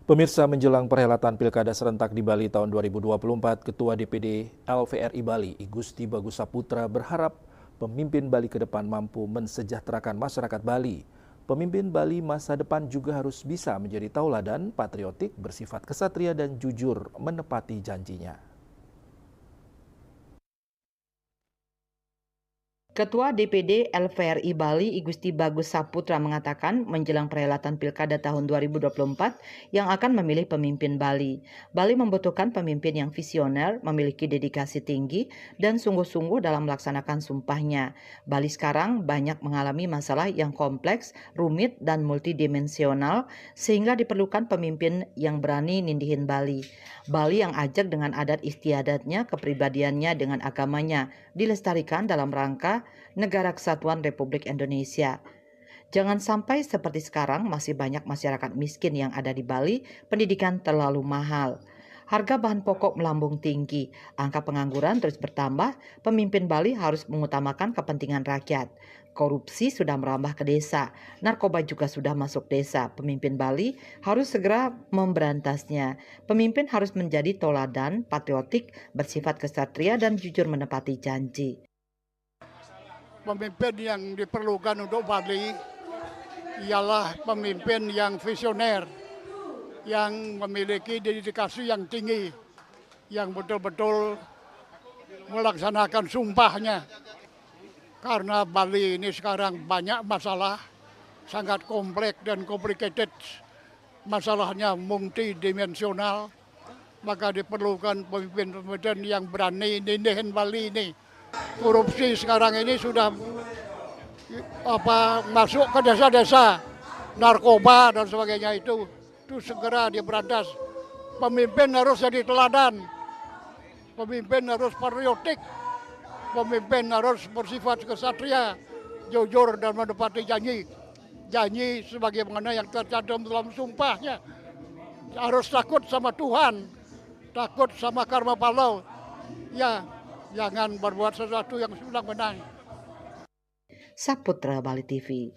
Pemirsa, menjelang perhelatan Pilkada serentak di Bali tahun 2024, Ketua DPD LVRI Bali, Igusti Bagus Saputra berharap pemimpin Bali ke depan mampu mensejahterakan masyarakat Bali. Pemimpin Bali masa depan juga harus bisa menjadi tauladan, patriotik, bersifat kesatria dan jujur menepati janjinya. Ketua DPD LVRI Bali, Igusti Bagus Saputra mengatakan menjelang perhelatan Pilkada tahun 2024 yang akan memilih pemimpin Bali. Bali membutuhkan pemimpin yang visioner, memiliki dedikasi tinggi, dan sungguh-sungguh dalam melaksanakan sumpahnya. Bali sekarang banyak mengalami masalah yang kompleks, rumit, dan multidimensional, sehingga diperlukan pemimpin yang berani nindihin Bali. Bali yang ajak dengan adat istiadatnya, kepribadiannya dengan agamanya, dilestarikan dalam rangka Negara Kesatuan Republik Indonesia. Jangan sampai seperti sekarang masih banyak masyarakat miskin yang ada di Bali, pendidikan terlalu mahal. Harga bahan pokok melambung tinggi, angka pengangguran terus bertambah, pemimpin Bali harus mengutamakan kepentingan rakyat. Korupsi sudah merambah ke desa, narkoba juga sudah masuk desa. Pemimpin Bali harus segera memberantasnya. Pemimpin harus menjadi toladan, patriotik, bersifat kesatria dan jujur menepati janji. Pemimpin yang diperlukan untuk Bali ialah pemimpin yang visioner, yang memiliki dedikasi yang tinggi, yang betul-betul melaksanakan sumpahnya. Karena Bali ini sekarang banyak masalah, sangat kompleks dan complicated, masalahnya multidimensional, maka diperlukan pemimpin-pemimpin yang berani nindihin Bali ini. Korupsi sekarang ini sudah masuk ke desa-desa, narkoba dan sebagainya itu segera diberantas. Pemimpin harus jadi teladan, pemimpin harus patriotik, pemimpin harus bersifat kesatria, jujur dan menepati janji. Janji sebagaimana yang tercantum dalam sumpahnya. Harus takut sama Tuhan, takut sama karma palau. Ya, jangan berbuat sesuatu yang sudah menang. Saputra Bali TV.